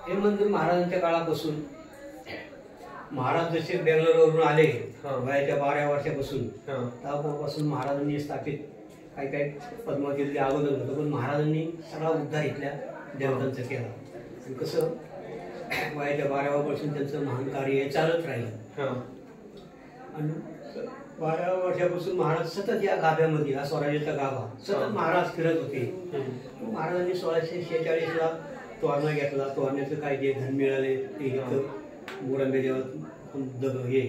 हे म्हणजे महाराजांच्या काळापासून महाराज जसे बेंगलोरवरून आले वयाच्या 12 वर्षापासून तेव्हापासून महाराजांनी स्थापित काही काही पद्मावतीतले अगोदर होतं, पण महाराजांनी सगळा उद्धार इथल्या देवतांचा केला. आणि कसं वयाच्या 12व्या वर्षापासून त्यांचं महान कार्य चालत राहिलं. आणि 12व्या वर्षापासून महाराज सतत या गाभ्यामध्ये, हा स्वराज्याचा गाभा सतत महाराज फिरत होते. महाराजांनी 1646ला तोरणा घेतला. तोरण्याचं काय जे धन मिळाले ते इथं मोरांबे देवात हे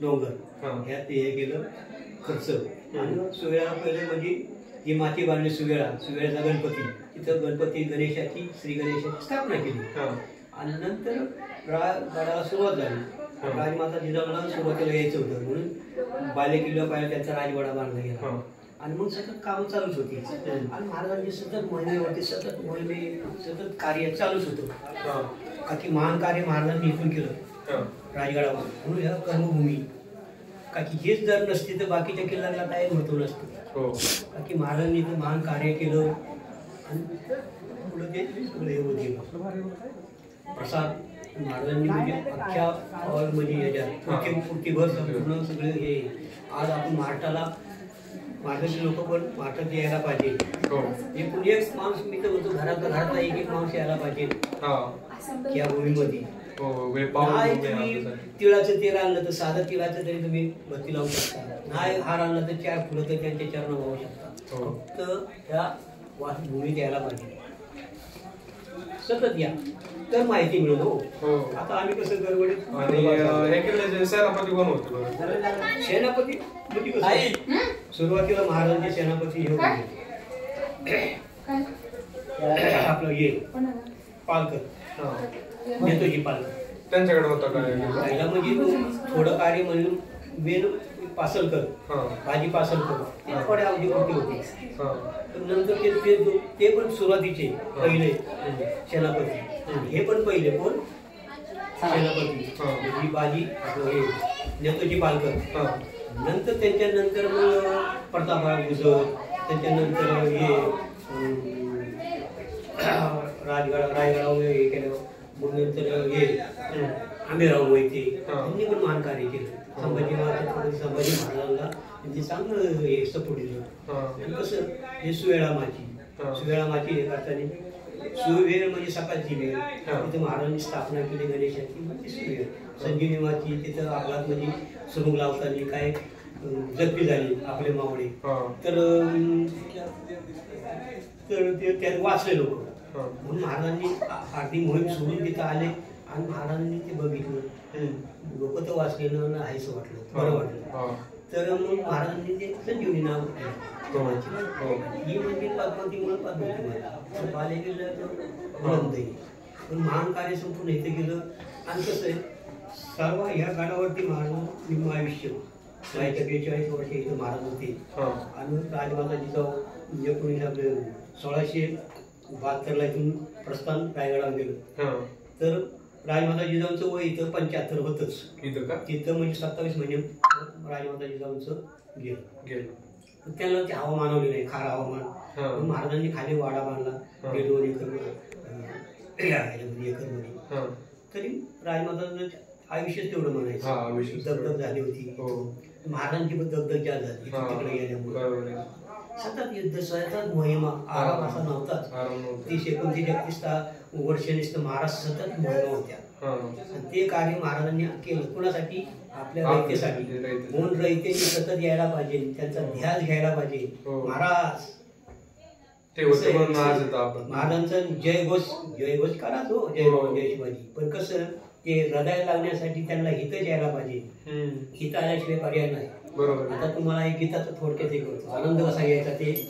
डोंगर ह्यात ते हे केलं खर्च. आणि सुवेळा पहिले म्हणजे ही माती बांधली सुवेळ्याचा गणपती, तिथं गणपती गणेशाची श्री गणेशाची स्थापना केली. आणि नंतर गडाला सुरुवात झाली. राजमाता जिजाऊला सुरुवातीला यायचं होतं म्हणून बाले किल्ल्यावर पाहिलं त्यांचा राजवाडा बांधला गेला. आणि मग सतत कामं चालूच होती. आणि महाराजांनी सतत मोहिमेवरती सतत कार्य चालूच होतं. की महान कार्य महाराजांनी इथून केलं राजगडावर, म्हणून ह्या कर्मभूमी. का की हेच जर नसते तर बाकीच्या किल्ल्यांना काय महत्व नसतं. का की महाराजांनी इथं महान कार्य केलं आणि पुढे ते सगळं हे होत प्रसाद महाराजांनी म्हणजे अख्ख्या म्हणजे ह्याच्यात पूर्तीभर संपूर्ण सगळे हे. आज आपण महाराष्ट्राचे लोक पण महाराष्ट्रात यायला पाहिजे. एकूण एक माणूस मी तर होतो घरातला एक माणूस यायला पाहिजे या भूमीमध्ये. तिळाचं तेल आणलं तर साधं तिळाचं तरी तुम्ही बत्ती लावू शकता. नाही हार आणलं तर 4 फुलं तर त्यांच्या चरण वाहू शकता. फक्त या भूमीत यायला पाहिजे, सतत या तर माहिती मिळेल. आता आम्ही कसं गडबडीत सेनापती कोण होतो? सेनापती म्हणजे कसं सुरुवातीला महाराजांचे सेनापती हे होते आपलं हे पालकर, नेतोजी पालकर. त्यांच्याकडे होता पहिला म्हणजे थोडं कार्य म्हणून मेन पासलकर, भाजी पासलकर ते थोड्या अवधीपुरते होते. नंतर ते पण सुरुवातीचे पहिले सेनापती. हे पण पहिले कोण सेनापती बाजी हे नेतोजी पालकर. नंतर त्यांच्यानंतर मग प्रतापराव गुजर, त्याच्यानंतर हे रायगडावर हे केलं. मग नंतर हे आंबेराव मोहिते यांनी पण महान कार्य केलं. संभाजी महाराजांना त्यांनी चांगलं हे सपोर्ट दिलं. कसं हे सुवेळा माची हे करताना सुवेळ म्हणजे सकाळची वेळ तिथे महाराजांनी स्थापना केली गणेशाची म्हणजे सुवेळ. संजीवनी माची तिथं अपघात म्हणजे सुरुंग लावताना काय जखमी झाली आपले मावळे, तर त्यात वाचले लोक. म्हणून महाराजांनी आरती मोहीम सोडून तिथं आले आणि महाराजांनी ते बघितलं. लोक तर वाचलेलं नाहीच वाटलं, बरं वाटलं. तर मग महाराजांनी ते संजीवनी नाव ही म्हणजे पद्मावतीमुळे पद्मावती पाले गेलं बुलंद आहे. पण महान कार्य संपूर्ण इथे गेलं. आणि कसं आहे सर्व ह्या गडावरती महाराज निम्म आयुष्य 42 वर्ष इथं महाराज होते. आणि राजमाता जिजाऊ 1672ला इथून प्रस्थान रायगडावर गेलं. तर राजमाता जिजाऊंचं वय इथं 75 होतच. तिथं म्हणजे 27 महिने राजमाता जिजाऊंचं गेलं. त्याला ते हवामानवले नाही, खार हवामान. महाराजांनी खाली वाडा बांधला 1.5 एकरमध्ये. तरी राजमातांचं आयुष्यच तेवढं म्हणायचं. दगदग झाली होती महाराजांची, पण दगदग ज्या झाली तिकडे गेल्यामुळे. सतत युद्ध सतत मोहिमा, आराम असा नव्हताच. 30-29 वर्ष नुसतं महाराज सतत मोहिमा होत्या. ते कार्य महाराजांनी केलं कोणासाठी? आपल्या रयतेसाठी. म्हणून रयतेने सतत यायला पाहिजे, त्यांचा ध्यास घ्यायला पाहिजे. महाराज महाराजांचा जयघोष करा तो जय शिवाजी. पण कसं ते हृदयाला लागण्यासाठी त्यांना हितच यायला पाहिजे. हित आल्याशिवाय पर्याय नाही. आता तुम्हाला एक गीताचं थोडक्यात हे करतो, आनंद कसा घ्यायचा ते.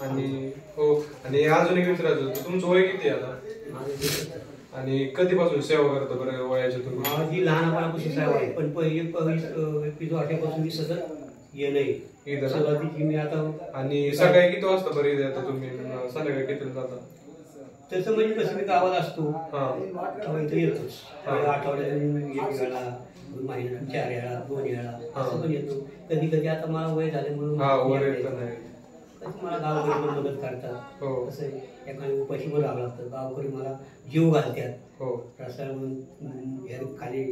आणि अजून एक विचारायचं, तुमचं वय किती आता आणि कधीपासून सेवा करता बरं वयाच्या? तुम्ही माझी लहानपणापासून सेवा आहे, पण 21 वर्षापासून मी सतत येणं आहे. सुरुवातीची मी आता. आणि सकाळी किती वाजता बरं येते तुम्ही? संध्याकाळी किती जाता? तसं म्हणजे कसं मी गावात असतो इथं येतोच. आठवड्यातून 1 वेळा, महिन्यात 4 वेळा, 2 वेळा असं पण येतो. कधी कधी आता मला वय झाले म्हणून तसं मला गावकरी पण मदत करतात. हो. तसं एखाद्या उपाशी पण राहावं लागतं. गावकरी मला जीव घालतात. हो. रस्त्यावर म्हणून खाली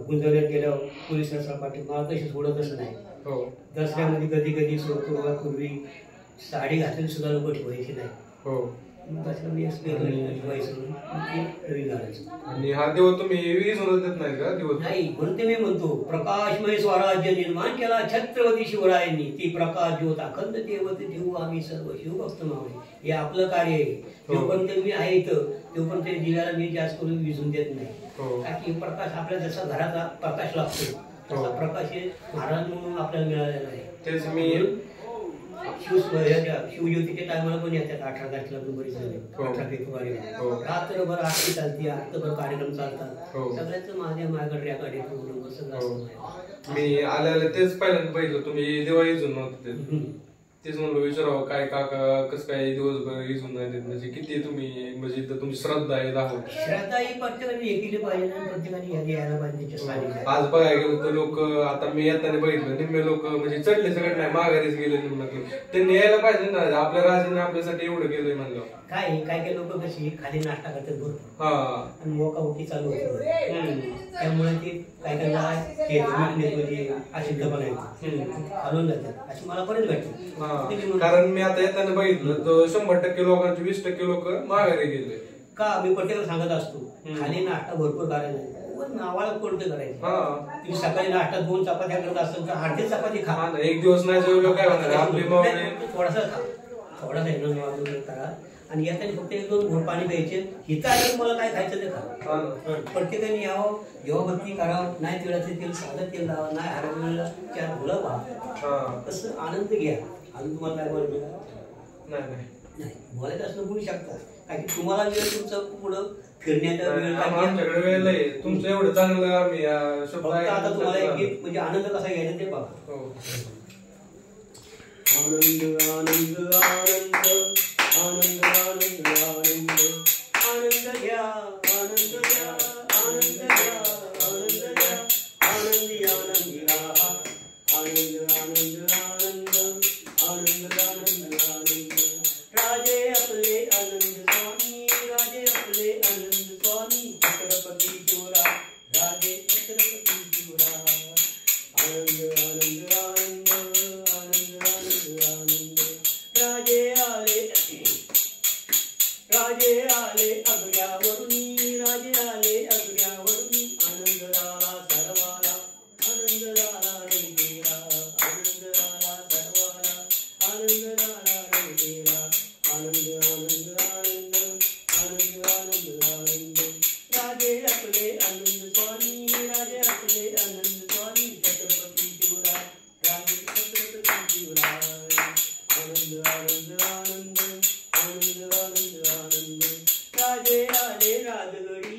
गुंजवण्यात गेल्यावर पोलीस रस्त्यापाठी मला तशी सोडतच नाही. हो. दसऱ्यामध्ये कधी कधी सोडतो, पूर्वी साडी घातली सुद्धा लोक ठेवायची नाही. हो. आणि हा दिवस तुम्ही विसरत देत नाही का दिवस? नाही, म्हणून ते मी म्हणतो प्रकाशमय स्वराज्य निर्माण केला छत्रपती शिवरायांनी. ती प्रकाश ज्योत अखंड देवत ठेवू आम्ही सर्व शिवभक्त मावळे. हे आपलं कार्य आहे. जोपर्यंत मी आहे इथं तोपर्यंत दिव्याला मी जास्त करून विझून देत नाही. कारण की प्रकाश आपल्या जसा घराचा प्रकाश लागतो तसा प्रकाश हे महाराज म्हणून आपल्याला मिळालेला आहे. तेच मी शिवज्योतीच्या टायमाला पण येतात. 18 तारखेला पण बरीच झाले. 18 फेब्रुवारीला रात्रभर आरती चालते, रात्रभर कार्यक्रम चालतात. सगळ्यांचं माझ्याकडे रेकॉर्ड प्रोग्राम सगळं. मी आल्याला तेच पहिल्यांदा बघितलं तुम्ही दिवाळी इजून नव्हते. तेच म्हणलं विचारावं काय काका कसं काय दिवसभर इजून नाही म्हणजे किती तुम्ही म्हणजे तुमची श्रद्धा आहे दाखव. श्रद्धा ही प्रत्येकाने हे केली पाहिजे आणि प्रत्येकाने यायला पाहिजे. आज बघायला गेलो तर लोक आता मी येताना बघितलं निम्मे लोक म्हणजे चढले सगळे नाही माघारीच गेले निम्म्यातून. त्यांनी यायला पाहिजे ना. आपल्या राजाने आपल्यासाठी एवढं केलंय म्हणलं. काय काय लोक कशी खाली नाश्ता करतात भरपूर आणि मोकामोकी चालू होते. त्यामुळे ते काय काय अशुद्ध बनायचं खालून जातात अशी मला बरेच भेटते. कारण मी आता येताना बघितलं तर 100% लोकांचे 20% लोक माघारी गेले. का मी प्रत्येकाला सांगत असतो खाली नाश्ता भरपूर करायला नावाला कोणतं करायचं. तुम्ही सकाळी नाश्ता 2 चपात्या करत असेल तर अर्धी चपाती खा. एक दिवस नाही जेवलं काय होणार आपली थोडासा खा. थोडासा करा आणि येताना फक्त 1-2 घोट पाणी प्यायचे. हिथं आलं मला काय खायचं ते खा. प्रत्येकाने यावं देवभक्ती करावं. नाही तिळाचं तेल साधं तेल लावा. नाही हरवलेला 4 फुलं व्हा. तसं आनंद घ्या. अजून तुम्हाला काय बोलायचं नाही बोलायचं असं बोलू शकता. कारण की तुम्हाला वेळ तुमचं पुढं फिरण्याचा वेळ आमच्याकडे वेळ नाही. तुमचं एवढं चांगलं आम्ही आता तुम्हाला एक म्हणजे आनंद कसा घ्यायचा ते बघा. आनंद आनंद आनंद आनंद आनंद आनंद आनंद घ्या आनंद घ्या आनंद घ्या आनंद घ्या आनंदी आनंदी राहा. आनंद आनंद आनंद आनंद आनंद आनंद राजे आपले आनंद स्वामी राजे आपले आनंद स्वामी छत्रपती शिवराय राजे छत्रपती शिवराय. आनंद आनंद आनंद आनंद आनंद आनंद राजे आले अगऱ्यावरून राजे आले अगऱ्यावरून आनंद झाला सर्वाला आनंद झाला रणदेरा आनंद झाला सर्वाला आनंद झाला रणदेरा. आनंद आनंद आनंद आनंद आनंद आनंद राजे आपले आनंद स्वामी राजे आपले आनंद स्वामी छत्रपती शिवराय राजे छत्रपती शिवराय. आनंद आनंद आनंद आनंद आनंद आनंद राजे आले राजगडी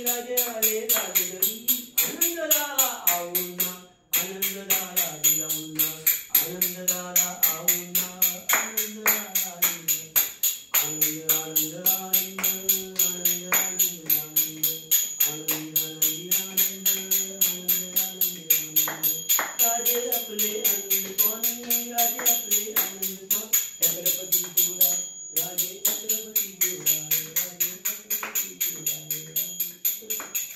राजे आले राजगडी आनंद झाला आऊना आनंद झाला दिलाऊना आनंद झाला आऊना आनंद झाला आनंद आनंद आनंद आनंद आनंद आनंद आनंद आनंद आनंद आनंद राजे आपले आनंद स्वामी राजे आपले आनंद स्वामी छत्रपती शिवराय राजे छत्रपती शिवराय राजे छत्रपती शिवराय.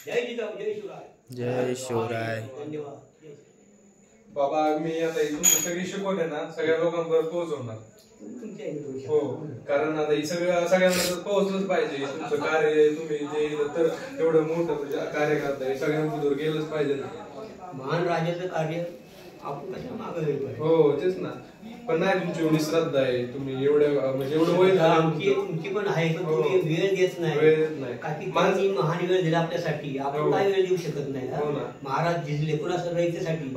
जय जिजाऊ जय शिवराय. जय शिवराय. धन्यवाद. बाबा मी आता तुमचं सगळी शिकवण आहे ना सगळ्या लोकांपर्यंत पोहोचवणार. हो कारण आता ही सगळ्यांना पोहोचलंच पाहिजे. तुमचं कार्य तुम्ही जे तर एवढं मोठं कार्य करताय सगळ्यांबरोबर गेलंच पाहिजे ना. महान राजाचं कार्य आपण कशा मागे पाहिजे. हो तेच ना. पण नाही तुमची एवढी श्रद्धा आहे. तुम्ही एवढं म्हणजे एवढं वय झालं तुमची पण आहे पण तुम्ही वेळ देत नाही. कारण महान वेळ दिला आपल्यासाठी आपण काय वेळ देऊ शकत नाही. महाराज झिजले पुन्हा सगळं याच्यासाठी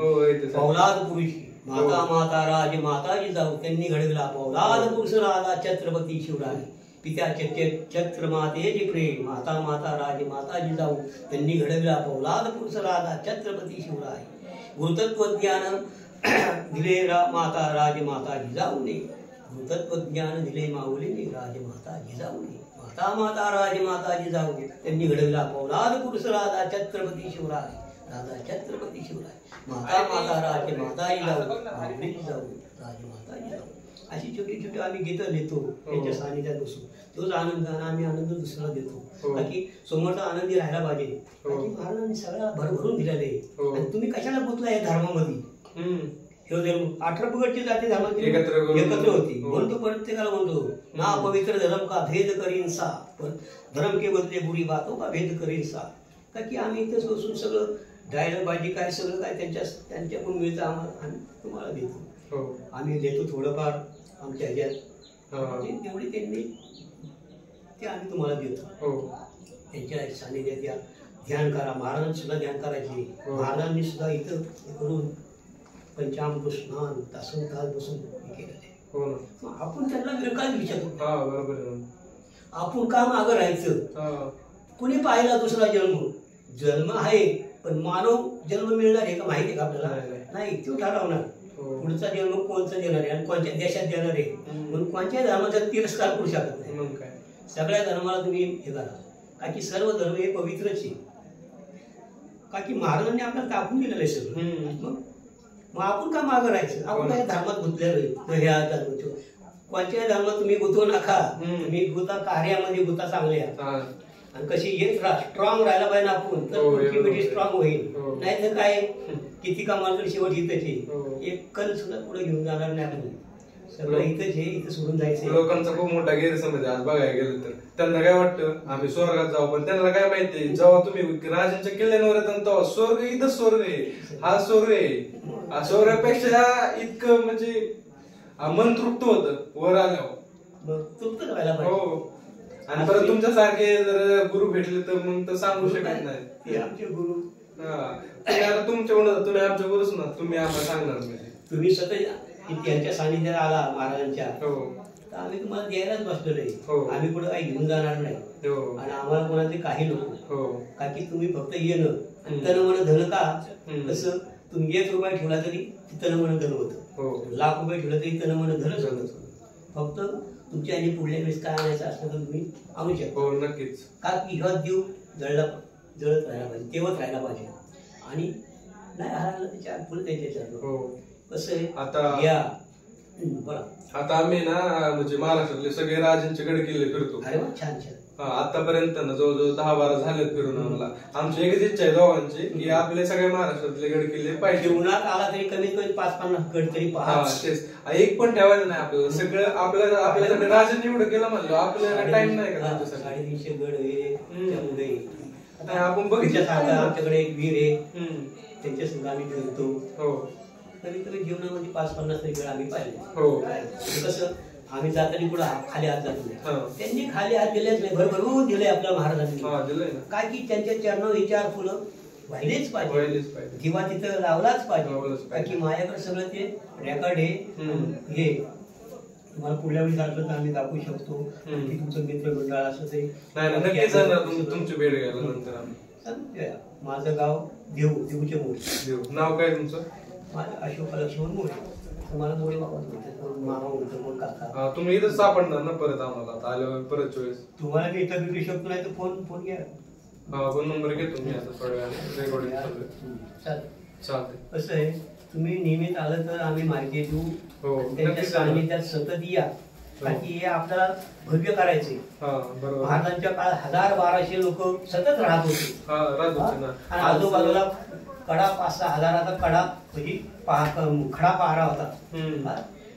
पौलाद पुरुष माता माता राज माता जिजाऊ त्यांनी घडविला पौलाद पुरुष राजा छत्रपती शिवराय. पित्याचे छत्र मातेचे प्रेम माता माता राज माता जिजाऊ त्यांनी घडविला पौलाद पुरुष राजा छत्रपती शिवराय. गुरुतत्व ज्ञान दिले माता राजमाता जिजाऊने भूतत्व ज्ञान दिले माऊलीने राजमाता जिजाऊने माता माता राजमाता जिजाऊ त्यांनी घडविला पौलाद पुरुष राजा छत्रपती शिवराय राजा छत्रपती शिवराय. माता माता राजमाता जिजाऊ माऊली जिजाऊ राजमाता जिजाऊ. अशी छोटी छोटी आम्ही गीतं लिहितो त्यांच्या सानिध्यात बसून. तोच आनंद आणि आम्ही आनंद दुसऱ्याला देतो. बाकी समोरचा आनंदी राहायला पाहिजे. बाकी महाराजांनी सगळा भरभरून दिलेला आहे. आणि तुम्ही कशाला गुंतला या धर्मामध्ये? हे धर्म 18 पगडची जाती धर्माची एकत्र होती. म्हणून तो प्रत्येकाला म्हणतो ना पवित्र धर्म का भेद करीन सा, पण धर्म के बदले बुरी बातों का भेद करीन सा. का की आम्ही इथेच बसून सगळं द्यायला पाहिजे काय सगळं काय त्यांच्याकडून मिळतं आम्हाला आम्ही तुम्हाला देतो. आम्ही देतो थोडंफार आमच्या ह्याच्यात तेवढी त्यांनी ते आम्ही तुम्हाला देतो. त्यांच्या सानिध्यात या ध्यान करा. महाराजांनी सुद्धा ध्यान करायचे. महाराजांनी सुद्धा इथं करून पंचामृत स्नान तासन तास बसून केलेलं. आपण त्यांना विरकाळ विचारतो. आपण का मागं राहायचं? कुणी पाहिला दुसरा जन्म आहे, पण मानव जन्म मिळणार आहे का माहिती आहे का आपल्याला? नाही. तो ठरवणार पुढचा जन्म कोणचा देणार आहे आणि कोणत्या देशात देणार आहे. म्हणून कोणत्याही धर्माचा तिरस्कार करू शकत नाही. सगळ्या धर्माला तुम्ही हे करा. का की सर्व धर्म हे पवित्रच आहे. का की महाराजांनी आपल्याला दाखवून दिलेलं आहे सगळं. मग आपण का मागं राहायचं? आपण काही धर्मात गुंतलेलो ह्या धर्माचं. कोणत्याही धर्मात तुम्ही गुंतवू नका. तुम्ही गुता कार्यामध्ये गुता चांगले आहात. आणि कशी येत स्ट्रॉंग राहायला पाहिजे आपण, तर पुढची पिढी स्ट्रॉंग होईल. नाही तर काय किती कामाला शेवट इथंच एक कल सुद्धा पुढे घेऊन जाणार नाही. आपण सगळं इथंच आहे, इथं सोडून जायचं. लोकांचा खूप मोठा गैरसमज आज बघायला गेलं तर त्यांना काय वाटतं आम्ही स्वर्गात जाऊ, पण त्यांना काय माहिती जेव्हा तुम्ही राजांच्या किल्ल्यावर येतात तेव्हा स्वर्ग इथं स्वर्ग आहे. हा स्वर्ग आहे. स्वर्गापेक्षा इतकं म्हणजे मन तृप्त होतं वर आल्यावर. तृप्त व्हायला पाहिजे. आणि परत तुमच्यासारखे जर गुरु भेटले तर मग तर सांगू शकत नाही. ते आमचे गुरु. आता तुमच्या तुम्ही आमच्या गुरुच ना, तुम्ही आम्हाला सांगणार म्हणजे. तुम्ही स्वतः त्यांच्या सानिध्यात आला महाराजांच्या, तर आम्ही तुम्हाला द्यायलाच बसलेलो आहे. आम्ही पुढे काही घेऊन जाणार नाही. आणि आम्हाला कोणाचे काही नको. का की तुम्ही फक्त येणं आणि तन मन धन का. कसं तुम्ही 1 रुपया ठेवला तरी तन मन धन होतं. लाख रुपये ठेवलं तरी तन मन धनच होतं. फक्त तुमच्या आणि पुढल्या वेळेस काय आणायचं असलं तर तुम्ही आणू शकता. नक्कीच. का की ह्या जीव जळत राहायला पाहिजे, तेवत राहायला पाहिजे. आणि नाही हरायला त्याच्या पुढे त्याच्यात कसं आहे आता या बरं. आता आम्ही ना म्हणजे महाराष्ट्रातले सगळे राजांचे गड किल्ले फिरतो. अरे वा, छान छान. आतापर्यंत ना जवळजवळ 10-12 झालेत फिरून आम्हाला. आमची एकच इच्छा आहे दोघांची की आपले सगळे महाराष्ट्रातले गड किल्ले पाहिजे. जीवनात आला तरी कमीत कमी 5-50 गड तरी पहा. एक पण ठेवायचं नाही आपल्याला. सगळं आपल्यासाठी राजांनी एवढं केलं म्हणलं आपल्याला टाइम नाही का. 350 गड हे त्यामुळे आपण बघितलं. आमच्याकडे एक वीर आहे, त्यांच्या संघ आम्ही फिरतो. कधी कधी जीवनामध्ये 5-50 तरी गड आम्ही पाहिले. कसं आम्ही जाताना पुढे खाली हात जात नाही. त्यांनी खाली हात दिलेच नाही, भरभरून दिले आपल्या महाराजांनी. काय की त्यांच्या चरणावर विचार फुलं व्हायलेच पाहिजे. किंवा तिथं लावलाच पाहिजे. कारण की माझ्याकडे सगळं ते रेकॉर्ड हे तुम्हाला पुढल्या वेळी जातो तर आम्ही दाखवू शकतो की तुमचं मित्र मंडळ असं ते. तुमची भेट घ्यायला नंतर. माझं गाव देऊचे मोठे. नाव काय तुमचं? माझं अशोक लक्ष्मण मोठे. मला मोठे बाबा मामा म्हणतो मग काका. तुम्ही इथं सापडणार ना परत आम्हाला आल्यावर परत चॉईस. तुम्हाला मी इथं भेटू शकतो, नाही तर फोन घ्या. फोन नंबर घेतो मी आता थोड्या वेळाने रेकॉर्डिंग चालते. कसं आहे तुम्ही नियमित आलं तर आम्ही माहिती देऊ. त्यांच्या सानिध्यात सतत या. कारण की हे आपल्याला भव्य करायचे. महाराजांच्या काळात 1000-1200 लोक सतत राहत होते. आणि आजूबाजूला कडा 5-6 हजाराचा कडा म्हणजे खडा पहारा होता.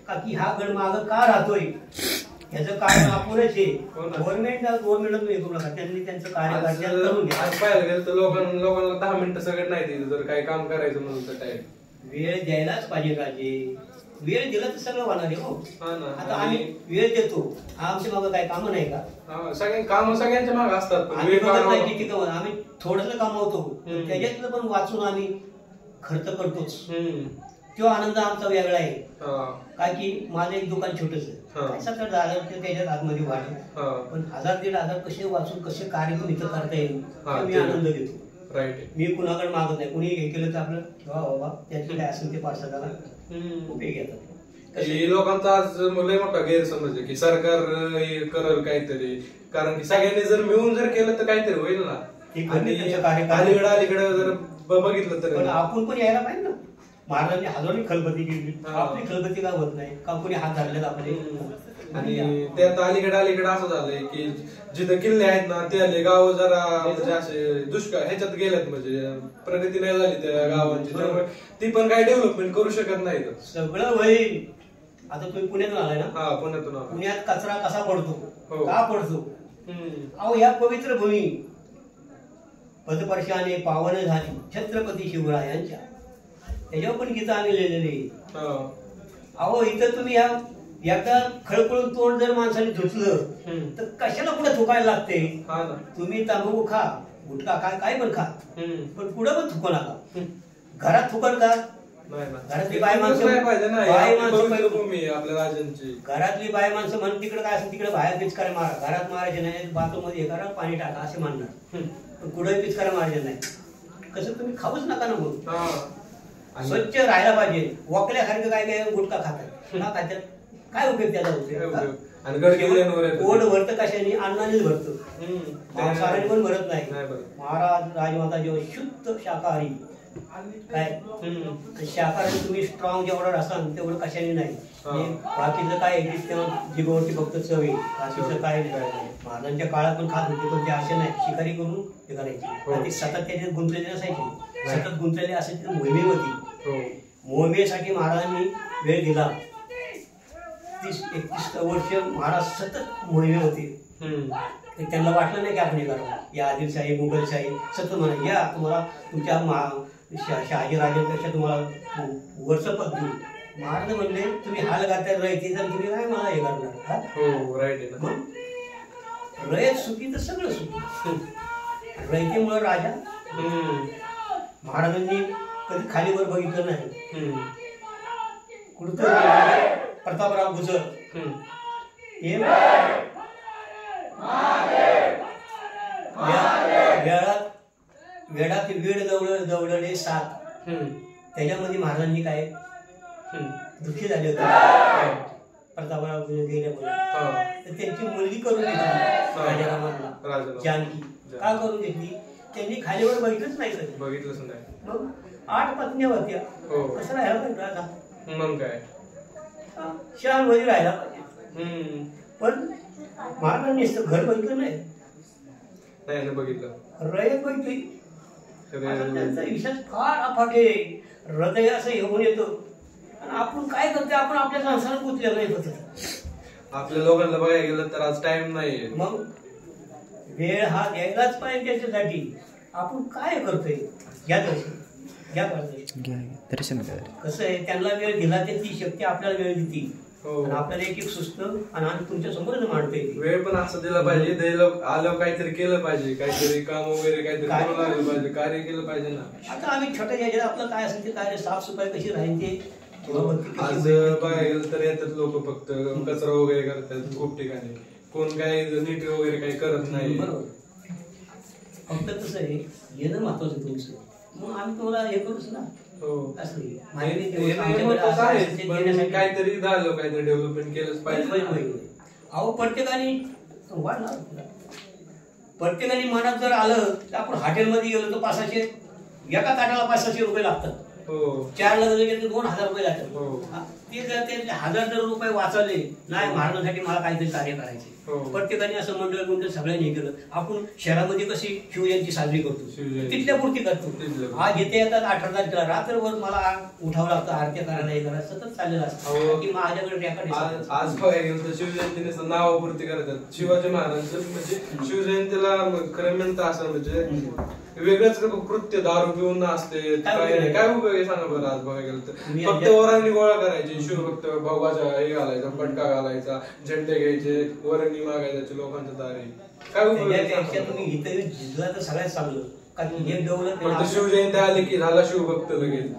का की हा गड माग का राहतोय याचं कारण आपणच आहे. गव्हर्नमेंटला तुम्ही करू नका. त्यांनी त्यांचं कार्य करून घ्या. पाहायला गेलं तर लोकांना 10 मिनिटं सगळं नाही दिलं जर काही काम करायचं म्हणून तर टाइम वेळ द्यायलाच पाहिजे. राजे वेळ दिला तर सगळं होणार आहे. हो आता आम्ही वेळ देतो. आमच्या मागं काय काम नाही का? सगळ्यांच्या मागे असतात. आम्ही थोडस कमावतो त्याच्यातलं पण वाचून आम्ही खर्च करतोच. तो आनंद आमचा वेगळा आहे. काय की माझं एक दुकान छोटस आहे. 7-8 हजार त्याच्यात आतमध्ये वाढेल. पण 1000-1500 कसे वाचून कसे कार्यक्रम इथं करता येईल मी आनंद घेतो. मी कुणाकडे मागत नाही. कुणी हे केलं तर आपलं बाबा त्याचं काय असेल ते पार्सदाला उपयोग येतात. लोकांचा आज लय मोठा गैरसमज आहे की सरकार करल काहीतरी. कारण की सगळ्यांनी जर मिळून जर केलं तर काहीतरी होईल ना. अलीकडे जर बघितलं तर आपण पण यायला पाहिजे ना. महाराजांनी हजारोनी खलबती केली, आपली खलबती का होत नाही का? कोणी हात धरलेत आपले. आणि त्यात अलीकडे असं झालंय की जिथं किल्ले आहेत ना ते गाव जरा म्हणजे असे दुष्काळ ह्याच्यात गेल्यात, म्हणजे प्रगती नाही झाली त्या गावांची, त्यामुळे ती पण काही डेव्हलपमेंट करू शकत नाही. सगळं होईल. आता तुम्ही पुण्यातून आलाय ना? हा, पुण्यातून. पुण्यात कचरा कसा पडतो, का पडतो? अहो या पवित्र भूमी पदपर्शाने पावन झाली छत्रपती शिवरायांच्या, त्याच्यावर पण गीता आम्ही लिहिलेली. अहो इथं तुम्ही एकदा खळखळून तोंड जर माणसाने धुतलं तर कशाला पुढे थुकायला लागते? तुम्ही तांबू खा, गुटखा खा, काय पण खा, पण पुढे पण थुकू नका. घरात थुकल का? घरातली बाय माणसं घरातली बाय माणसं म्हणून तिकडे काय असेल तिकडे बाहेर पिचकारे मारा, घरात मारायचे नाही, बाथरूम मध्ये करा, पाणी टाका असे म्हणणार, पण कुठे पिचकारे मारायचे नाही. कसं तुम्ही खाऊच नका ना मग. स्वच्छ राहायला पाहिजे. वकल्यासारखं काय काय गुटखा खातात ना, खात्यात काय उपयोग त्याचा उपयोग? पोट भरतं कशाने? अन्नानेच भरतं, मांसाहाराने पण भरत नाही. महाराज राजमाता जेव्हा शुद्ध शाकाहारी काय, शाकाहारी तुम्ही स्ट्रॉंग जेवढं असाल तेवढं कशाने नाही. बाकीचं काय जीवावरती फक्त चव आहे, बाकीचं काय नाही. महाराजांच्या काळात पण खात होते, पण ते असे नाही शिकारी करून हे करायचे. सतत त्याच्यात गुंतलेले नसायचे, सतत गुंतलेले असायचे. मोहिमेवरती, मोहिमेसाठी महाराजांनी वेळ दिला. 30-31 वर्ष महाराज सतत मोहिमे होते. त्यांना वाटलं नाही की आपण हे करावं. या आदिलशाही मुघलशाही सतत म्हणा, या तुम्हाला तुमच्या शहाजी राजांपेक्षा तुम्हाला वर्ष पद देऊ. महाराज म्हणले तुम्ही हाल घालताय रयती, तर तुम्ही काय मला हे करणार? रयत सुखी तर सगळं सुखी. रयतीमुळे राजा. महाराजांनी कधी खालीवर बघितलं नाही. कुठं प्रतापराव गुजर वेळात वेळ दवडले 7, त्याच्यामध्ये महाराजांनी काय दुःखी झाले होते प्रतापराव गुजर गेल्यामुळे. तर त्यांची मुलगी करून घेतली राजारामांना, जानकी. का करून घेतली? त्यांनी खालीवर बघितलंच नाही, कधी बघितलंच नाही. मग 8 पत्न्या होत्या, कसं राहायला पाहिजे राजा? मग काय शान मध्ये राहायला पाहिजे. पण महाराजांनी घर बघितलं नाही, बघितलं रयत बघितली. त्यांचा विषय फार अफाट आहे. हृदय असं येऊन येतो. आणि आपण काय करतो? आपण आपल्या संसारात गुंतलेलं नाही होत. आपल्या लोकांना बघायला गेलं तर आज टाइम नाही. मग वेळ हा द्यायलाच पाहिजे त्याच्यासाठी. आपण काय करतोय? कसं आहे, त्यांना वेळ दिला तर ती शक्ती आपल्याला वेळ देते. आपल्याला एक सुस्त आणि तुमच्या समोरच मांडते. वेळ पण असं दिला पाहिजे, आलं काहीतरी केलं पाहिजे, काहीतरी काम वगैरे काहीतरी करू लागलं पाहिजे, कार्य केलं पाहिजे ना. आता आम्ही छोट्या याच्यात आपलं काय असेल ते कार्य, साफसफाई कशी राहील ते. आज बघायला गेलं तर येतात लोक फक्त कचरा वगैरे करतात खूप ठिकाणी, कोण काही नीट वगैरे काही करत नाही. फक्त कसं आहे, येणं महत्वाचं तुमचं. मग आम्ही तुम्हाला हे करूच ना. काहीतरी झालं, काहीतरी डेव्हलपमेंट केलंच पाहिजे. अहो प्रत्येकाने मनात जर आलं तर आपण हॉटेलमध्ये गेलो तर 500 एका ताटाला 500 रुपये लागतात. 4 लग्न गेले तर 2000 रुपये लागतात. ते जर ते 1000 जर रुपये वाचवले नाही, महाराजांसाठी मला काहीतरी कार्य करायचे. प्रत्येकाने असं मंडळ सगळ्यांनी हे केलं. आपण शहरामध्ये कशी शिवजयंती साजरी करतो, तिथल्या पुरती करतो. आज येते येतात 18 तारखेला रात्रभर मला उठावं लागतं, आरत्या करायला हे करायला सतत चाललेलं असतं की माझ्याकडे आज बघायला गेलं तर शिवजयंतीने नावापुरती करतात. शिवाजी महाराज म्हणजे शिवजयंतीला खरं म्हणतं असं म्हणजे वेगळंच कृत्य, दारू पिऊन असते. काय उपयोग आहे सांगा बरं? आज बघायला गेलं तर फक्त वरांनी गोळा करायचे, शिवभक्त भगवाचा हे घालायचा, पटका घालायचा, झेंडे घ्यायचे, वरणी मागायचे लोकांच्या दारी. काय उपयोग? तुम्ही इथे जिंकला तर सगळ्यात चांगलं. शिवजयंती आली की झाला शिवभक्त लगेच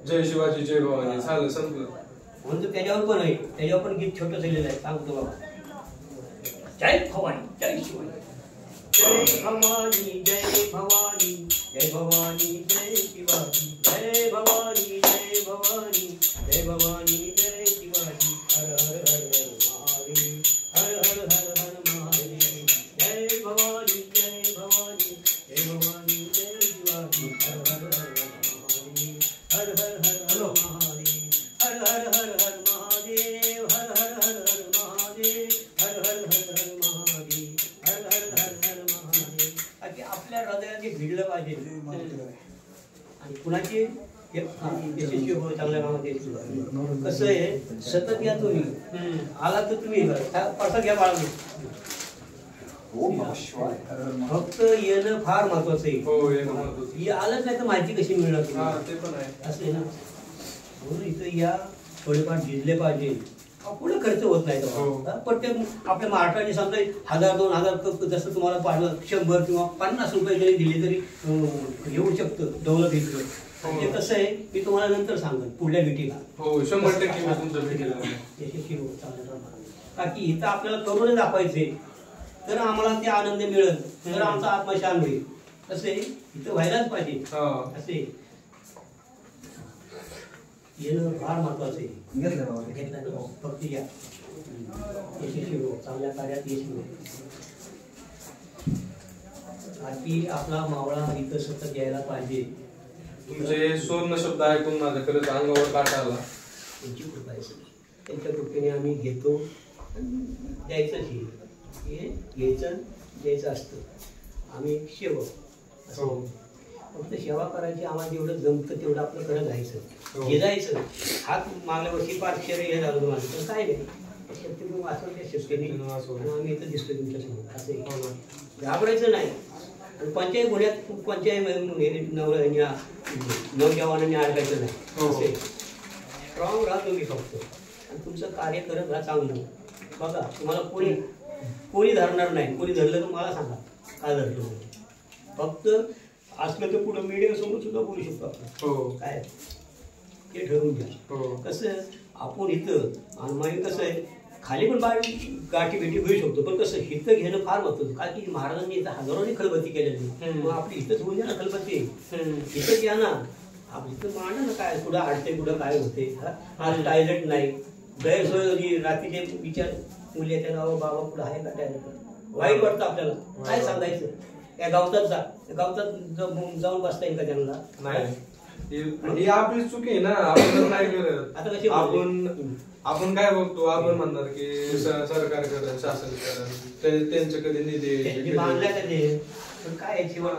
जय शिवाजी जय भवानी झालं, संपलं. म्हणून त्याच्यावर पण आहे, त्याच्यावर पण गीत छोटं लिहिलेलं आहे, सांगतो बाबा. जय भवानी जय शिवाजी, जय भवानी जय भवानी, जय भवानी जय शिवाजी, जय भवानी जय भवानी, जय भवानी जय शिवाजी. हर हर हर महादेव, हर हर हर हर महादेव. जय भवानी जय भवानी, जय भवानी जय शिवाजी. हर हर हर महादेव, हर हर हर हर महादेव, हर हर हर हर महादेव, हर हर हर हर महादेव, हर हर हर हर महादेव, हर हर हर हर महादेव. अशी आपल्या हृदयाने भिडलं पाहिजे. आणि कुणाची यशस्वी हो चांगल्या कामात. कसं आहे, सतत या तुम्ही आला तर तुम्ही परसा घ्या बाळा. फक्त येणं फार महत्वाचं आहे. आलंच नाही तर माहिती कशी मिळणार ते पण आहे. असं आहे ना. म्हणून इथं या थोडेफार भिजले पाहिजे. पुढे खर्च होत नाही. प्रत्येक आपल्या महाराष्ट्राने समजा 1000-2000 जसं तुम्हाला पाहिलं 100 किंवा 50 रुपये जरी दिले तरी येऊ शकतं दौलत इथलं. ते कसं आहे मी तुम्हाला नंतर सांगेन पुढल्या भेटीला. 100% मी तुमच्या भेटीला यशस्वी हो चांगल्या. का की इथं आपल्याला करून दाखवायचे तर आम्हाला ते आनंद मिळेल, तर आमचा आत्मा शांत होईल. असे इथं व्हायलाच पाहिजे. असे येणं फार महत्वाचं आहे. फक्त या यशस्वी हो चांगल्या कार्यात यशस्वी हो. बाकी आपला मावळा इथं सतत यायला पाहिजे. तुमचे सुवर्ण शब्द ऐकून माझ्या खरंच अंगावर काटा आला. त्यांची कृपा आहे. त्यांच्या कृपेने आम्ही घेतो द्यायचंच. हे घ्यायचं द्यायचं असतं. आम्ही सेवक फक्त सेवा करायची. आम्हाला जेवढं जमतं तेवढं आपलं करत जायचं. हे जायचं हात मागल्या वर्षी 500 हे झालं तुम्हाला तर काय नाही. शक्ती तुम्ही वाचवून त्या शक्तीने आम्ही इथं दिसतोय तुमच्या समोर. असं घाबरायचं नाही. आणि कोणत्याही गुन्ह्यात कोणत्याही नवजवानांनी अडकायचं नाही. असे स्ट्रॉंग राहा तुम्ही फक्त. आणि तुमचं कार्य करत राहा चांगलं. बघा तुम्हाला कोणी धरणार नाही. कोणी धरलं तर मला सांगा काय धरलं. फक्त असलं तर पुढं मीडिया समोर सुद्धा बोलू शकतो आपण. काय ते ठरवून घ्या. कसं आपण इथं आणि कसं आहे खाली पण गाठी भेटी घेऊ शकतो. पण कसं इथं घेणं फार महत्वाचं. कारण की महाराजांनी इथं हजारोनी खलबत्ती केलेली. मग आपली इथंच होऊन द्या ना खलबत्ती. इथंच या ना. आपण इथं मांडा ना काय कुठं अडते कुठं काय होते. आज टॉयलेट नाही. गैरसोय रात्रीचे विचार मुली येते ना बाबा कुठं आहे का टॉयलेट. वाईट वाटतं आपल्याला. काय सांगायचं. या गावचाच जाऊन बसता येईल का त्यांना. ही आपली चुकी आहे ना. आपण नाही करत. आता कशी आपण काय बघतो. आपण म्हणणार की सरकार करत शासन करत त्यांचे कधी निधी बांधल्या कधी. पण काय शेवट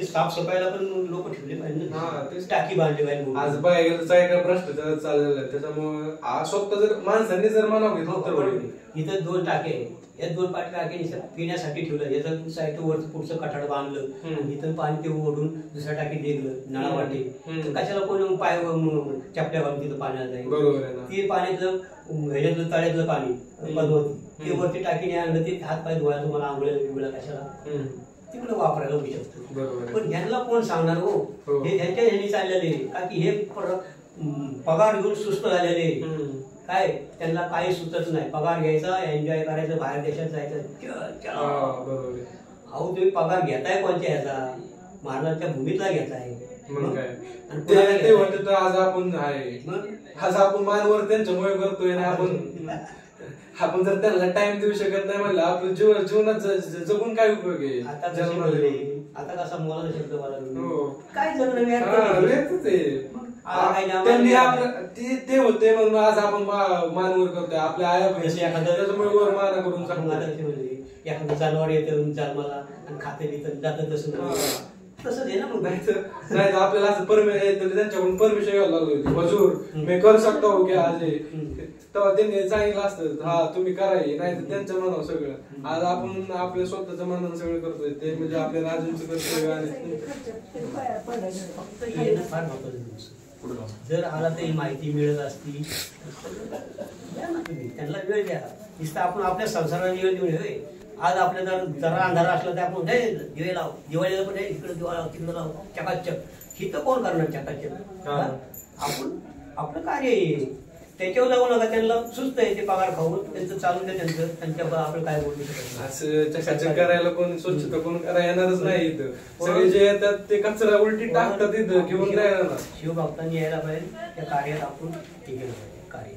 साफसफाईला पण लोक ठेवले पाहिजे ना. टाकी बांधली पाहिजे. आज बाहेरचा एका भ्रष्टाचार चाललेला आहे. त्याच्यामुळे स्वतः जर माणसांनी जर म्हणावं घेतलं तर इथं 2 टाके या 2 टाके पिण्यासाठी ठेवलं. याचं साईड वरचं पुढचं कठाड बांधलं. इथं पाणी ते ओढून दुसऱ्या टाकीत दिलं नळा वाटे. कशाला कोणी पाय चपट्या घालून तिथं पाण्याला जाईल. बरोबर आहे. ते पाण्यातलं ह्याच्यातलं तळ्यातलं पाणी पद्मावती ते वरती टाकीने आणलं. ते हात पाय धुवायला तुम्हाला आंघोळीला कशाला तिकडे वापरायला होऊ शकतो. पण ह्यांना कोण सांगणार हो. हे ह्यांच्या ह्यांनी चाललेले. का की हे पगार घेऊन सुस्त झालेले. काय त्यांना काही सुचत नाही. पगार घ्यायचा एन्जॉय करायचं बाहेर देशात जायचं. अहो तुम्ही पगार घेताय कोणत्या ह्याचा. महाराजांच्या भूमीतला घेताय. आज आपण आहे. आज आपण मानवर त्यांच्यामुळे करतोय ना. आपण जर त्यांना टाइम देऊ शकत नाही म्हणलं आपलं जीवनात जगून काय उपयोग आहे. आता कसा मुलाचा शब्द मला काय जगणं ते होते म्हणून आज आपण मानवर करतोय. आपल्या आया त्याच्यामुळे वर माना करून एखादं जानवर येतं जन्माला आणि खाते देतं जातं तसं तसंच आहे ना. मग नाही आपल्याला असं त्यांच्याकडून परमिशन घ्यायला लागलो. हजूर मी करू शकतो की आज तेव्हा त्यांनी सांगितलं असतं हा तुम्ही कराय. नाही तर त्यांच्या मनावर सगळं. आज आपण आपल्या स्वतःच्या मनानं सगळं करतोय. ते म्हणजे आपल्या राजांचं करतोय. जर आला तरी माहिती मिळत असती त्यांना वेळ द्या. नुसतं आपण आपल्या संसाराला वेळ देऊ. आज आपल्या जरा अंधार असला तर आपण दिवे लाव. दिवाळीला पण इकडे दिवा लाव तिकडे लाव चकाचक. हिथं कोण करणार चकाचक. आपण आपलं कार्य आहे त्याच्यावर जाऊ नका. त्यांना सुस्त आहे ते पगार खाऊन त्यांचं चालून द्या. त्यांच्या आपण काय बोलू शकत. असं चकाचक करायला कोण स्वच्छता कोण करायला येणारच नाही. इथं सगळे जे येतात ते कचरा उलटी टाकतात. इथं घेऊन नाही येणार. शिवभक्तांनी यायला पाहिजे त्या कार्यात आपण हे केलं पाहिजे. कार्य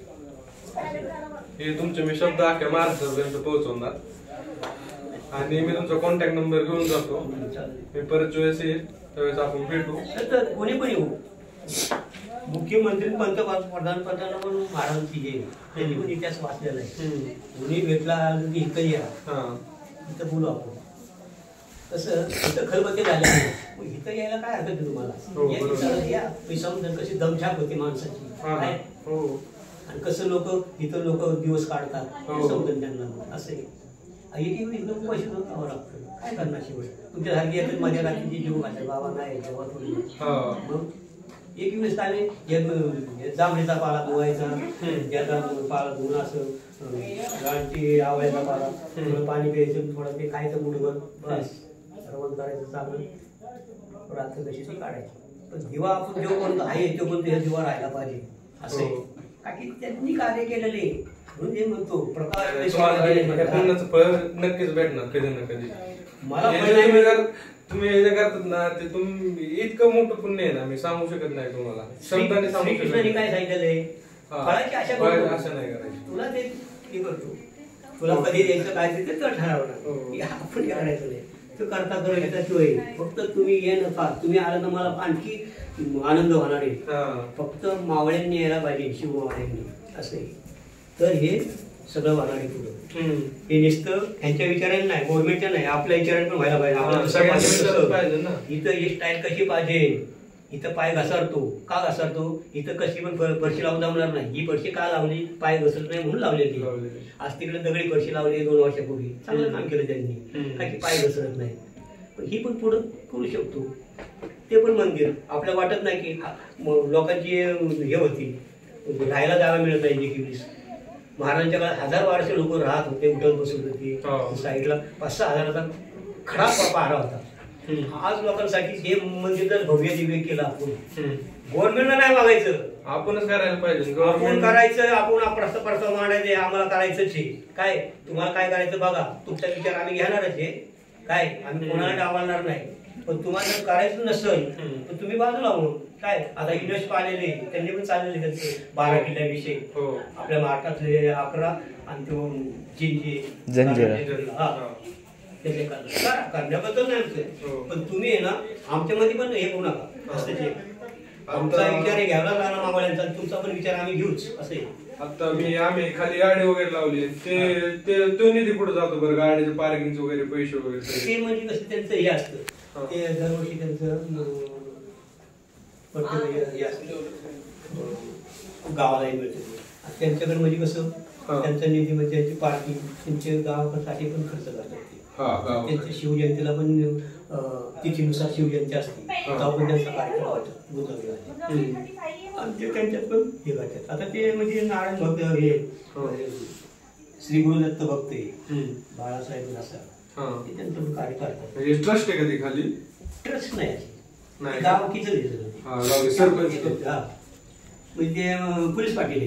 हे तुमचे मी शब्द अख्ख्या महाराष्ट्रापर्यंत पोहोचवणार. आणि मी तुमचा कॉन्टॅक्ट नंबर घेऊन जातो. मी परत ज्यावेळेस येईल त्यावेळेस आपण भेटू. कोणी पण येऊ मुख्यमंत्री पंतप्रधान पण महाराजांची हे त्यांनी पण इतिहास वाचलेला आहे. कोणी भेटला की इथं या, इथं बोलू आपण. तसं इथं खलबते झाले, मग इथं यायला काय हरकत आहे तुम्हाला? या समजा कशी दमछाक होती माणसाची काय, आणि कसं लोक इथं लोक दिवस काढतात समजून त्यांना. असं एकदम पैसे द्यावं लागतं, काय करणार शेवट. तुमच्यासारखी येतात माझ्या रात्रीची जीव माझ्या बाबा नाही जेव्हा मग एक दिवस आले जांभळीचा पाला धुवायचा, त्याचा पाला धुवून असं गाळची आवळ्याचा पाला थोडं पाणी प्यायचं, थोडं ते खायचं मुठभर, बस सर्वच करायचं चांगलं. रात्र कशी ती काढायची. पण दिवा आपण जो कोणता आहे तो कोणता हे दिवा राहायला पाहिजे असं आहे. कारण त्यांनी कार्य केलेले म्हणजे म्हणतो प्रकाश फळ नक्कीच भेटणार कधी ना कधी. मला तुम्ही हे जे करतात ना ते तुम्ही इतकं मोठं पुण्य आहे ना, मी सांगू शकत नाही तुम्हाला. शब्दाने सांगू शकत नाही. काय सांगितलेलं फळाची आशा नाही करायची. तुला ते करतो, तुला कधी द्यायचं काय ते ठरवणार, आपण करायचं नाही. तो करता करायचा शिवाय फक्त तुम्ही ये नका, तुम्ही आलं तर मला आणखी आनंद होणार आहे. फक्त मावळ्यांनी यायला पाहिजे, शिव मावळ्यांनी असं आहे. तर हे सगळं होणार आहे पुढं. हे नुसतं ह्यांच्या विचाराने नाही, गव्हर्नमेंटच्या नाही, आपल्या विचाराने पण व्हायला पाहिजे. इथं ही स्टाईल कशी पाहिजे, इथं पाय घसरतो का घसरतो, इथं कशी पण फरशी लावून जमणार नाही. ही फरशी का लावली, पाय घसरत नाही म्हणून लावलेली. आज तिकडे दगडी फरशी लावली 2 वर्षापूर्वी, चांगलं काम केलं त्यांनी, का की पाय घसरत नाही. पण ही पण पुढं करू शकतो. ते पण मंदिर आपल्याला वाटत नाही की लोकांची हे होती, राहायला जागा मिळत नाही. की महाराजांच्या काळात 1000-1200 लोक राहत होते, उठत बसत होते. साईडला 5-6 हजाराचा खडा पहारा होता. आज लोकांसाठी हे मंदिर जर भव्य दिव्य केलं आपण, गव्हर्नमेंटला नाही मागायचं, आपणच करायला पाहिजे. आपण करायचं, आपण प्रस्ताव मांडायचे, आम्हाला करायचंच आहे. काय तुम्हाला काय करायचं बघा, तुमचा विचार आम्ही घेणारच आहे. काय आम्ही कोणाला डावलणार नाही. पण तुम्हाला जर करायचं नसेल तर तुम्ही बाजूला म्हणून काय. आता युनेस्को आलेले त्यांनी पण चाललेले त्यांचे 12 किल्ल्याविषयी, आपल्या महाराष्ट्रातले 11 आणि तो जंजिरा करण्याबद्दल नाही. पण तुम्ही आहे ना आमच्यामध्ये पण हे करू नका. असं आमचा विचार हे घ्यायला लागला मावळ्यांचा, तुमचा पण विचार आम्ही घेऊच असं आहे. आता आम्ही खाली गाडी वगैरे लावली, ते निधी पुढे जातो बरं, गाडीचे पार्किंग वगैरे पैसे वगैरे. ते म्हणजे कसं त्यांचं हे असतं, ते दरवर्षी त्यांचं गावाला मिळतं. त्यांच्याकडे म्हणजे कसं त्यांचा निधी म्हणजे त्यांची पार्किंग त्यांच्या गावासाठी पण खर्च करतात. त्यांच्या शिवजयंतीला पण तिथीनुसार शिवजयंती असते, तेव्हा पण त्यांचा कार्यक्रम होतात आणि ते त्यांच्यात पण हे करतात. आता ते म्हणजे नारायण भक्त हे श्री गुरुदत्त भक्त बाळासाहेब असा ते त्यांचं पण कार्य करतात. ट्रस्ट आहे कधी खाली ट्रस्ट नाही, गावकीच म्हणजे पोलीस पाटील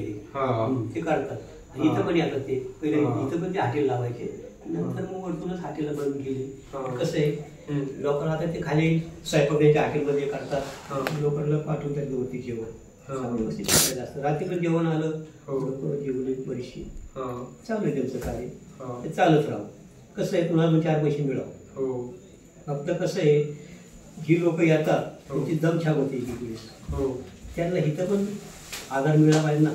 ते करतात. इथं पण येतात ते, पहिले इथं पण ते हॉटेल लावायचे, नंतर मग वरतूनच हॉटेल बंद केली. कसं आहे लोकांना आता ते खाली स्वयंपाकाच्या हॉटेलमध्ये करतात, लोकांना पाठवतात वरती जेवण. रात्री जेवण आलं, जेवली बरीचशी, चालू आहे त्यांचं कार्य, ते चालत राहावं. कसं आहे कुणाला 2-4 पैसे मिळावं. फक्त कसं आहे जी लोक येतात त्यांची दमछाक होते पोलीस, त्यांना इथं पण आधार मिळाला पाहिजे ना.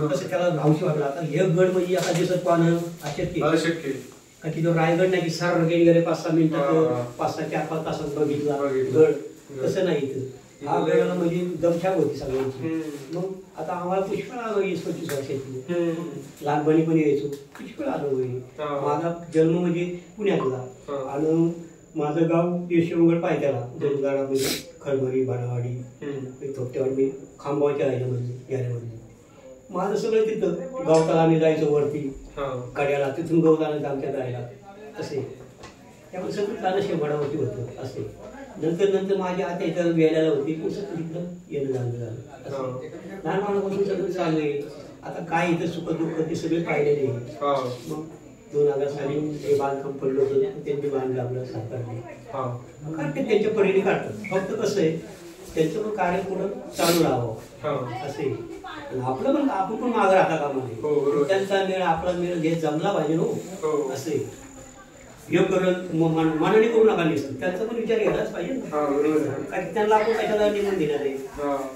कसं त्याला राहूशी वाटलं. आता हे गड म्हणजे एका दिवसात पाहणं अशक्य का की तो रायगड नाही की सार गेले 5-6 मिनिटात 5-4-5 तासात बघितला गड, तसं नाही. इथं हा गडाला म्हणजे दमछाक होती सगळ्यांची. मग आता आम्हाला पुष्कळ आलो 20-25 वर्षाची, लहानपणी पण यायचो, पुष्कळ आलो. माझा जन्म म्हणजे पुण्यातला आणि माझं गाव देशवगड पायथ्याला, जलगाडामध्ये खरबरी, बाणावाडी, थोपटेवाडी, खांबाच्या याच्यामध्ये माझं सगळं तिथं. गावताला आम्ही जायचो वरती कड्याला, तिथून गवताला आमच्या जायला असे. त्यामुळे सगळं जाणं शेंबाडावरती होतं असे. नंतर माझी आता इथं वेळाला होती, तिथं येणं जाणं झालं असं. लहानपणापासून सगळं चालू आहे. आता काय इथं सुख दुःख ते सगळे पाहिलेले. मग 2000 साली हे बांधकाम पडलं होतं, त्यांनी बांध लावलं सरकारने, काढते त्यांच्या परीने काढतात. फक्त कसं आहे त्यांचं पण कार्य पुढं चालू राहावं असे. आपलं पण आपण पण मागं राहता कामा नये. त्यांचा मेळ आपला मेळ घेत जमला पाहिजे हो असे. हे करत मनाने करू नका नसतं त्यांचा पण विचार घ्यायलाच पाहिजे ना. कारण त्यांना आपण कशाला निमून दिला नाही,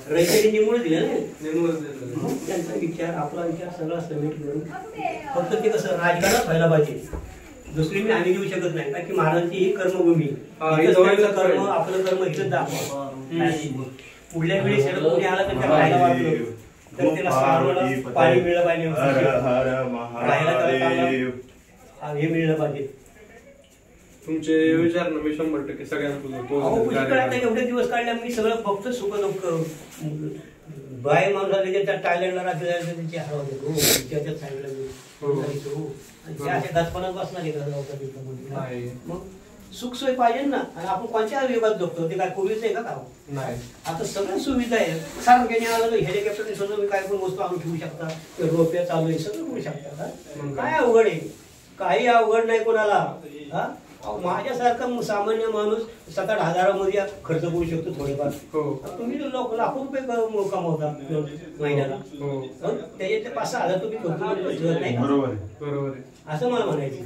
रहितेने निमून दिलं नाही. मग त्यांचा विचार आपला विचार सगळा समेट करून फक्त ते कसं राजकारणात व्हायला पाहिजे. दुसरी मी आम्ही देऊ शकत नाही कारण की महाराजांची ही कर्मभूमी, कर्म आपलं कर्म इथं दाखवा. पुढल्या वेळी शरद कोणी आला तर त्याला राहायला वाटलं तर त्याला सारवलं पाणी मिळलं पाहिजे, राहायला हे मिळलं पाहिजे. तुमचे विचार ना मी 100% सगळ्यांना एवढे दिवस काढले मी सगळं फक्त सुख दुःख बाय माणसाला त्याच्या टायलंडला राहते त्यांची हरवते त्याच्यात सांगितलं अशा घातपणात बसणार. मग सुख सोय पाहिजे ना. आणि आपण कोणत्या विभागात जगतो ते काय पूर्वीच आहे का नाही. आता सगळ्या सुविधा आहे. सारख्याने आलं हेलिकॉप्टरने सुद्धा तुम्ही काय पण वस्तू आणून ठेवू शकता, रोप्या चालू आहे सगळं करू शकता. काय अवघड आहे? काही अवघड नाही कोणाला. माझ्यासारखा सामान्य माणूस 7-8 हजारामध्ये खर्च करू शकतो थोडेफार. तुम्ही लाखो रुपये कमवता महिन्याला, त्याचे 5-6 हजार तुम्ही खर्च नाही. बरोबर असं मला म्हणायचं.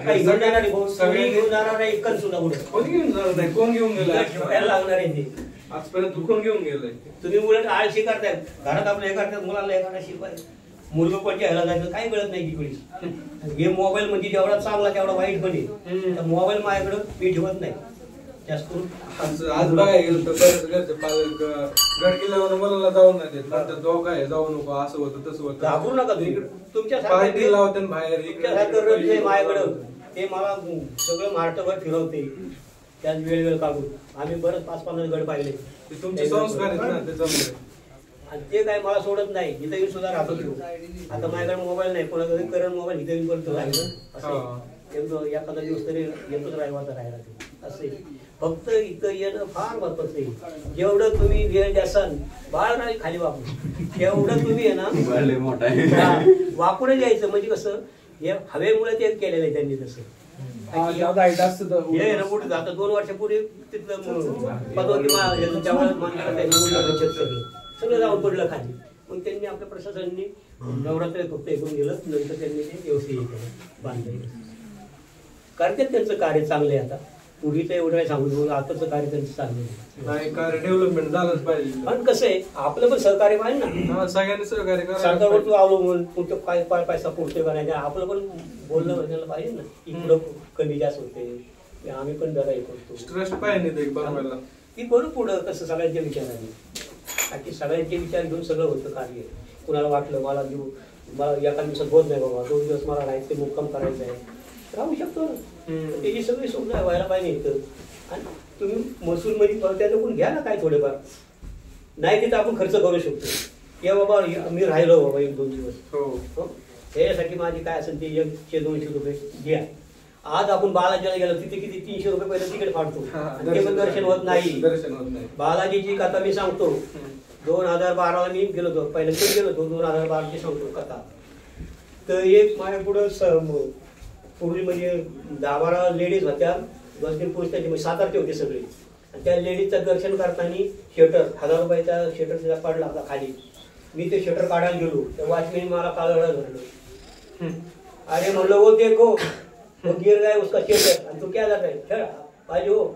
काही घेऊन जाणार नाही, घेऊन जाणार नाही, एकच सुद्धा कोण घेऊन जाणार नाही. कोण घेऊन गेलं ठेवायला लागणार आहे ते. आजपर्यंत कोण घेऊन गेलंय. तुम्ही उलट आळशी करताय, घरात आपलं हे करतात, मुलांना हे करा शिकवाय. मुलगा कोणत्या ह्याला जायचं काही कळत नाही तिकडे. हे मोबाईल म्हणजे जेवढा चांगला तेवढा वाईट पण आहे. मोबाईल माझ्याकडं मी ठेवत नाही जास्त करून. आज बघायला गेलं तर बरेच घरचे पालक गड किल्ल्यावर मुलाला जाऊन नाही देत, म्हणतात दोघं आहे जाऊ नको, असं होतं तसं होतं. घाबरू नका तुम्ही. पार्टी लावते बाहेर माझ्याकडं ते मला सगळं महाराष्ट्रभर फिरवते त्याच वेळ काढून. आम्ही बरंच 5-50 गड पाहिले. तुमचे संस्कार आहेत ना त्याच्यामुळे. आणि ते काय मला सोडत नाही. इथं येऊन सुद्धा राहतो. आता माझ्याकडे मोबाईल नाही, कोणाकडे करंट मोबाईल इथं येऊन करतो राहिलं एखादा दिवस तरी येतोच राहिवाचा राहायला असे. फक्त इथं येणं फार महत्वाचं आहे. जेवढं तुम्ही वेळ द्याल बाळ नाही खाली वापरू तेवढं तुम्ही आहे ना वापरून द्यायचं. म्हणजे कसं हे हवेमुळे ते केलेलं आहे त्यांनी. तसं हे कुठे जातं 2 वर्षापूर्वी तिथलं पदवती सगळं जाऊन पडलं खाली. मग त्यांनी आपल्या प्रशासनाने नवरात्र फक्त ऐकून गेलं. नंतर त्यांनी ते व्यवस्थित बांधले. करतात त्यांचं कार्य चांगलं आहे. आता पूर्वीचं एवढं काय सांगू, आताचं कार्य त्यांचं चांगलं आहे. डेव्हलपमेंट झालंच पाहिजे. पण कसं आहे आपलं पण सहकार्य पाहिजे ना. सगळ्यांनी सहकार्य करा. सरकारवर तू अवलंबून तुमचं काय पैसा पुरते का नाही आपलं पण बोलणं म्हणायला पाहिजे ना. इकडं कमी जास्त होते आम्ही पण जरा हे करतो. ट्रस्ट पाहिजे बनवायला. ती करू पुढं कसं सगळ्यांच्या विचाराने. कारण सगळ्यांचे विचार घेऊन सगळं होतं कार्य. कुणाला वाटलं मला देऊ मला एका दिवसात होत नाही बाबा 2 दिवस मला राहायचं मुक्काम करायचं आहे राहू शकतो ना. त्याची सगळी सुविधा व्हायला पाहिजे इथं. आणि तुम्ही महसूल मध्ये त्याच्याकडून घ्या ना काय थोडेफार. नाही तिथं आपण खर्च करू शकतो. या बाबा मी राहिलो बाबा 1-2 दिवस यासाठी माझी काय असेल ते 100-200 रुपये घ्या. आज आपण बालाजीला गेलो तिथे किती 300 रुपये पहिलं तिकीट फाडतो. ते पण दर्शन होत नाही. बालाजीची कथा मी सांगतो. 2012 मी गेलो होतो पहिलं ते गेलो होतो 2012ची सांगतो कथा. तर एक माझ्या पुढं पूर्वी म्हणजे 10-12 लेडीज होत्या. 2-3 पुरुष त्याचे 7-8 होते सगळे. आणि त्या लेडीजचं दर्शन करताना शटर 1000 रुपयाचा शटर त्याचा पडला होता खाली. मी ते शटर काढायला गेलो त्या वॉचमॅन मला काळवडा धरलं. अरे म्हणलं हो देखो वो गिर गया उसका शटर आणि तो क्या जाता है पाहिजे हो.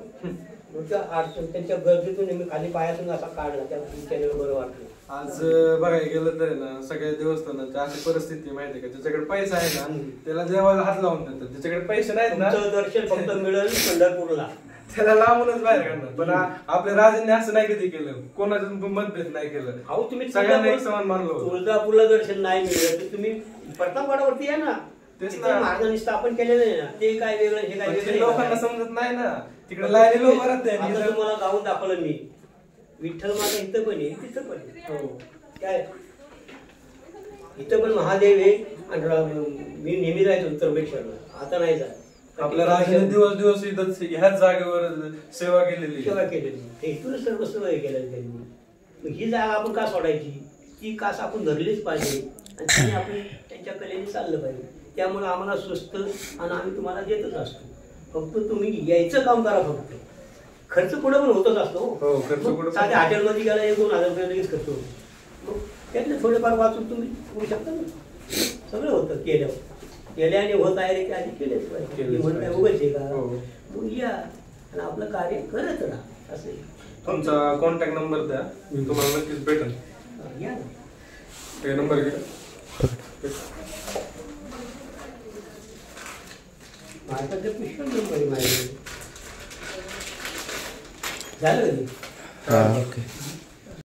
त्यांच्या गर्दीतून मी खाली पायातून असा काढला त्याला बरं वाटलं. आज बघायला गेलं तर ना सगळ्या देवस्थानाची अशी परिस्थिती माहिती का ज्याच्याकडे पैसा आहे ना त्याला देवाला हात लावून देतात. ज्याच्याकडे पैसे नाहीत ना दर्शन फक्त मिळेल पंढरपूरला त्याला लांबूनच बाहेर काढणार. पण आपल्या राजांनी असं नाही कधी केलं. कोणाचं मतभेद नाही केलं. अहो तुम्ही सगळ्यांना एक समान मानलं. तुळजापूरला दर्शन नाही मिळलं तर तुम्ही प्रतापगडावरती या ना. तेच ना महाराजांनी स्थापन केलेलं आहे ना. ते काय वेगळं हे काय वेगळं लोकांना समजत नाही ना. तिकडे लाईनी लोक तुम्हाला गाऊन दाखवलं मी. विठ्ठल माझा इथं पण आहे तिथं पण आहे. काय इथं पण महादेव आहे. आणि मी नेहमी जायचो त्र्यंबकेश्वरला. आता नाही जात. आपल्या राजाने दिवस इथंच ह्याच जागेवर सेवा केलेली. इथूनच सर्वस्व हे केलेलं त्यांनी. ही जागा आपण का सोडायची. ती कास आपण धरलीच पाहिजे आणि ती आपण त्यांच्या कलेने चाललं पाहिजे. त्यामुळे आम्हाला स्वस्त आणि आम्ही तुम्हाला देतच असतो. फक्त तुम्ही यायचं काम करा. फक्त खर्च पुढे पण होतच असतो. साध्या हॉटेलमध्ये गेला 1-2 हजार लगेच खर्च होतो. मग त्यातले थोडेफार वाचून तुम्ही करू शकता ना. सगळं होतं केल्यावर. केल्याने होत आहे की आधी केलेच पाहिजे म्हणताय उगाच आहे का मग या आणि आपलं कार्य करत राहा असं तुमचा कॉन्टॅक्ट नंबर द्या मी तुम्हाला नक्कीच भेटेल या ना ते नंबर घ्या भारताचं पुष्कळ नंबर आहे माझे झालं कधी ओके